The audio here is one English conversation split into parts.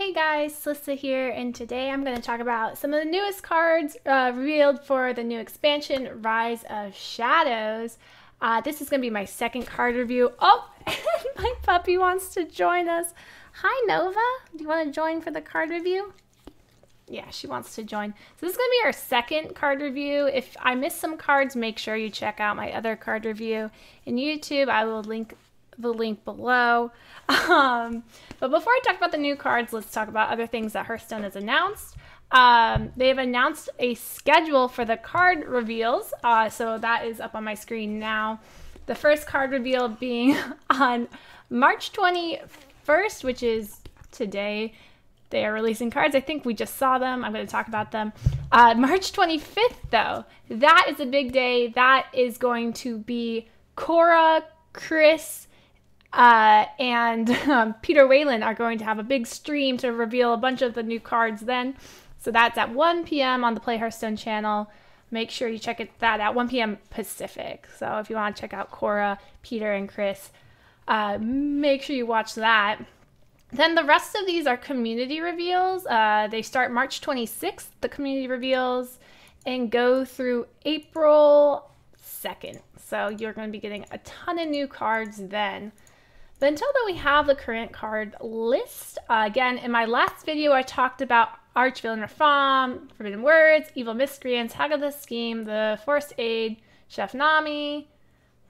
Hey guys, Slissa here, and today I'm going to talk about some of the newest cards revealed for the new expansion, Rise of Shadows. This is going to be my second card review. Oh, and my puppy wants to join us. Hi Nova, do you want to join for the card review? Yeah, she wants to join. So this is going to be our second card review. If I miss some cards, make sure you check out my other card review in YouTube. I will link the link below. But before I talk about the new cards, let's talk about other things that Hearthstone has announced. They've announced a schedule for the card reveals, so that is up on my screen now. The first card reveal being on March 21st, which is today. They are releasing cards. I think we just saw them. I'm going to talk about them. March 25th, though, that is a big day. That is going to be Cora, Chris, and Peter Whalen are going to have a big stream to reveal a bunch of the new cards then. So that's at 1 p.m. on the Play Hearthstone channel. Make sure you check that at 1 p.m. Pacific. So if you want to check out Cora, Peter, and Chris, make sure you watch that. Then the rest of these are community reveals. They start March 26th, the community reveals, and go through April 2nd. So you're going to be getting a ton of new cards then. But until then, we have the current card list. Again, in my last video, I talked about Archvillain Rafaam, Forbidden Words, Evil Miscreants, Hagatha's Scheme, the Forced Aid, Chef Nami,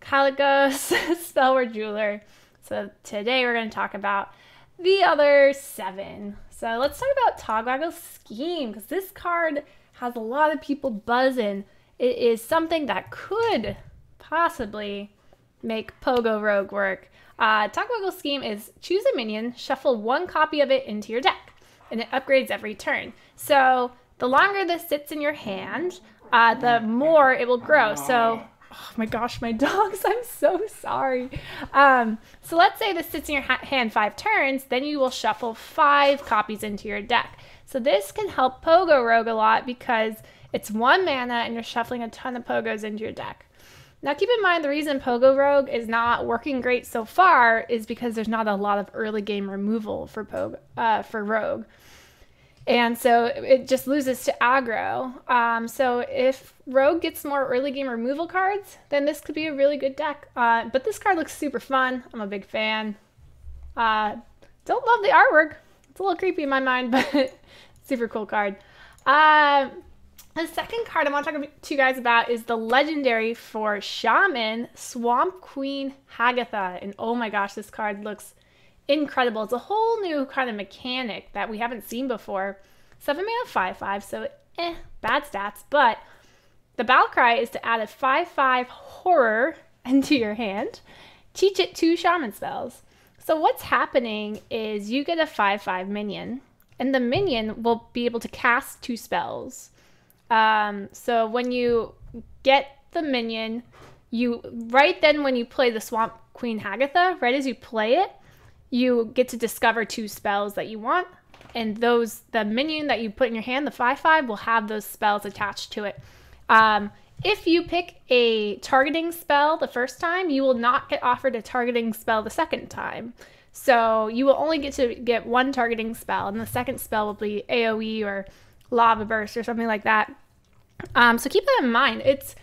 Caligos, Spellword Jeweler. So today we're going to talk about the other 7. So let's talk about Togwaggle's Scheme, because this card has a lot of people buzzing. It is something that could possibly make Pogo Rogue work. Togwaggle's Scheme is choose a minion, shuffle 1 copy of it into your deck, and it upgrades every turn. So the longer this sits in your hand, the more it will grow. So, oh my gosh, my dogs, I'm so sorry. So let's say this sits in your hand 5 turns, then you will shuffle 5 copies into your deck. So this can help Pogo Rogue a lot because it's 1 mana and you're shuffling a ton of Pogos into your deck. Now keep in mind the reason Pogo Rogue is not working great so far is because there's not a lot of early game removal for Rogue. And so it just loses to aggro. So if Rogue gets more early game removal cards, then this could be a really good deck. But this card looks super fun. I'm a big fan. Don't love the artwork. It's a little creepy in my mind, but super cool card. The second card I want to talk to you guys about is the legendary for Shaman, Swampqueen Hagatha. And oh my gosh, this card looks incredible. It's a whole new kind of mechanic that we haven't seen before. 7 mana 5/5, so bad stats. But the battle cry is to add a 5/5 horror into your hand. Teach it 2 shaman spells. So what's happening is you get a 5/5 minion, and the minion will be able to cast 2 spells. So when you get the minion, right then when you play the Swampqueen Hagatha, right as you play it, you get to discover 2 spells that you want, and the minion that you put in your hand, the 5/5, will have those spells attached to it. If you pick a targeting spell the first time, you will not get offered a targeting spell the second time. So you will only get to get 1 targeting spell, and the second spell will be AoE or Lava Burst or something like that. So keep that in mind. It's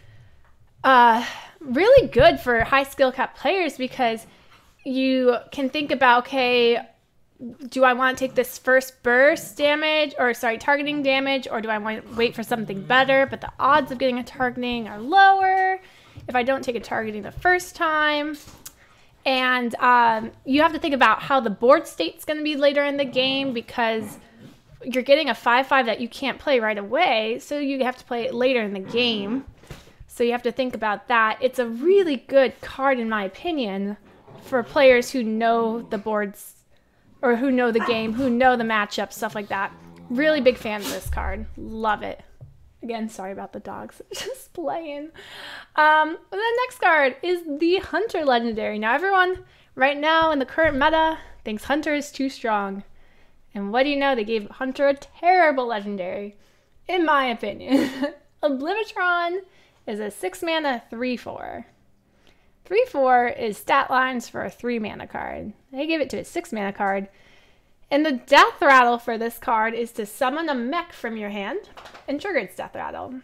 really good for high skill cap players because you can think about, okay, do I want to take this first burst damage, or sorry, targeting damage, or do I want to wait for something better, but the odds of getting a targeting are lower if I don't take a targeting the first time. And you have to think about how the board state's going to be later in the game because you're getting a 5/5 that you can't play right away, so you have to play it later in the game. So you have to think about that. It's a really good card, in my opinion, for players who know the boards, or who know the game, who know the matchup, stuff like that. Really big fan of this card. Love it. Again, sorry about the dogs. Just playing. The next card is the Hunter Legendary. Now everyone right now in the current meta thinks Hunter is too strong. And what do you know? They gave Hunter a terrible legendary, in my opinion. Oblivitron is a 6 mana 3/4. 3/4 is stat lines for a 3 mana card. They gave it to a 6 mana card. And the death rattle for this card is to summon a mech from your hand and trigger its death rattle.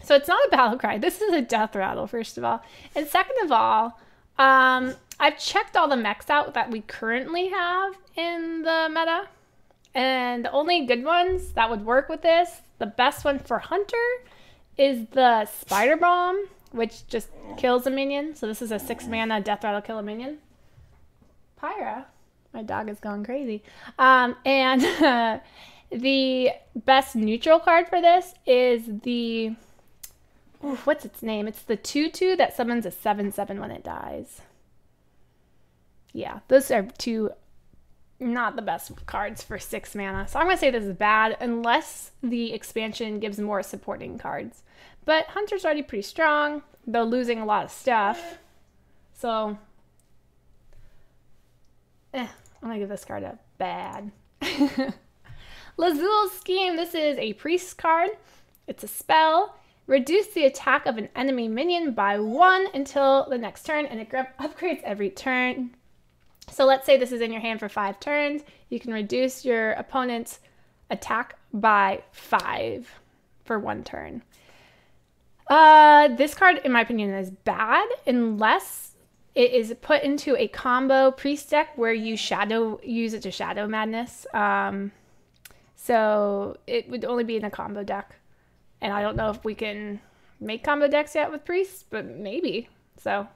So it's not a battle cry. This is a death rattle, first of all. And second of all, I've checked all the mechs out that we currently have in the meta. And the only good ones that would work with this, the best one for Hunter is the Spider Bomb, which just kills a minion. So this is a 6-mana death rattle kill a minion. Pyra. My dog is going crazy. And the best neutral card for this is the... Ooh, what's its name? It's the 2/2 that summons a 7/7 when it dies. Yeah, those are two not the best cards for 6 mana. So I'm going to say this is bad unless the expansion gives more supporting cards. But Hunter's already pretty strong, though losing a lot of stuff. So, I'm going to give this card a bad. Lazul Scheme. This is a priest card. It's a spell. Reduce the attack of an enemy minion by 1 until the next turn, and it upgrades every turn. So let's say this is in your hand for 5 turns. You can reduce your opponent's attack by 5 for 1 turn. This card, in my opinion, is bad unless it is put into a combo priest deck where you use it to Shadow Madness. So it would only be in a combo deck. And I don't know if we can make combo decks yet with priests, but maybe. So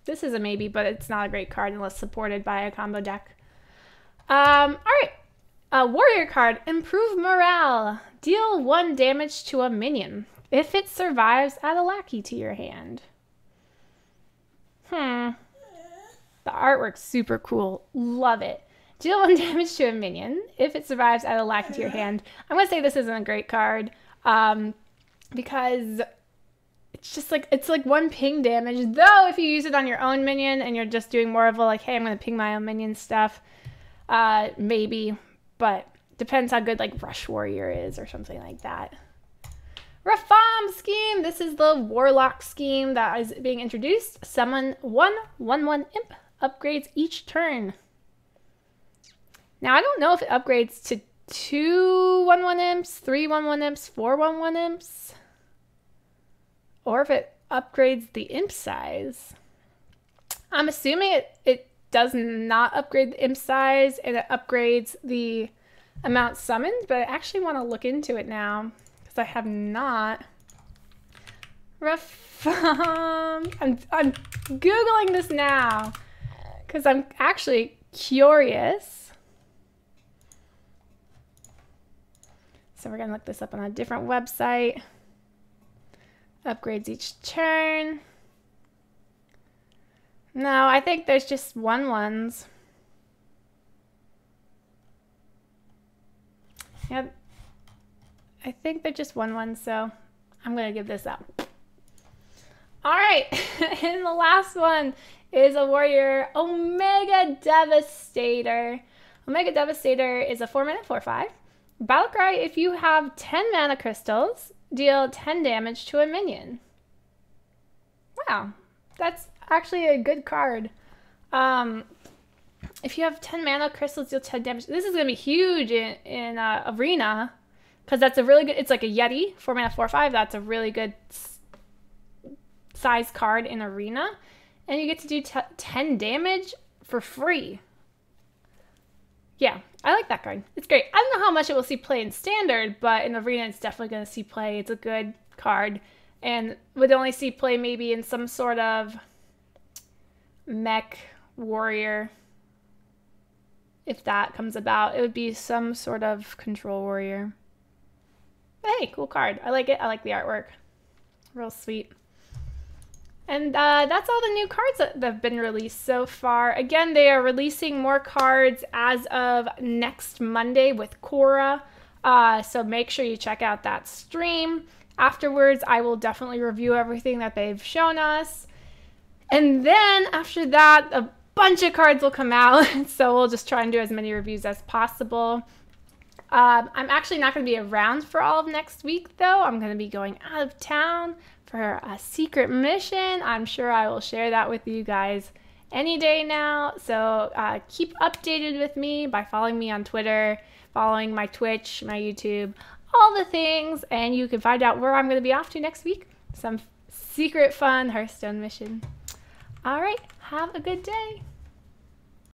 this is a maybe, but it's not a great card unless supported by a combo deck. All right. A warrior card, Improve Morale. Deal 1 damage to a minion. If it survives, add a lackey to your hand. The artwork's super cool. Love it. Deal 1 damage to a minion. If it survives, add a lackey to your hand. I'm going to say this isn't a great card because it's just like, it's like 1 ping damage. Though if you use it on your own minion and you're just doing more of a like, hey, I'm going to ping my own minion stuff, maybe. But depends how good like Rush Warrior is or something like that. Rafaam Scheme. This is the Warlock scheme that is being introduced. Summon 1/1/1 imp. Upgrades each turn. Now, I don't know if it upgrades to 2 1/1 imps, 3 1/1 imps, 4 1/1 imps, or if it upgrades the imp size. I'm assuming it does not upgrade the imp size and it upgrades the amount summoned, but I actually want to look into it now because I have not. Rafaam. I'm Googling this now because I'm actually curious. So we're going to look this up on a different website. Upgrades each turn. No, I think there's just 1/1s. Yep. I think they're just 1/1s, so I'm going to give this up. All right. And the last one is a warrior, Omega Devastator. Omega Devastator is a 4-mana 4/5. Battle cry, if you have 10 mana crystals, deal 10 damage to a minion. Wow, that's actually a good card. If you have 10 mana crystals, deal 10 damage. This is going to be huge in Arena, because that's a really good, it's like a Yeti, 4-mana 4/5. That's a really good size card in Arena. And you get to do 10 damage for free. Yeah, I like that card. It's great. I don't know how much it will see play in Standard, but in Arena it's definitely going to see play. It's a good card and would only see play maybe in some sort of mech warrior. If that comes about, it would be some sort of control warrior. But hey, cool card. I like it. I like the artwork. Real sweet. And that's all the new cards that have been released so far. Again, they are releasing more cards as of next Monday with Korra. So make sure you check out that stream. Afterwards, I will definitely review everything that they've shown us. And then after that, a bunch of cards will come out. So we'll just try and do as many reviews as possible. I'm actually not going to be around for all of next week, though. I'm going to be going out of town for a secret mission. I'm sure I will share that with you guys any day now. So keep updated with me by following me on Twitter, following my Twitch, my YouTube, all the things, and you can find out where I'm going to be off to next week. Some secret fun Hearthstone mission. All right, have a good day.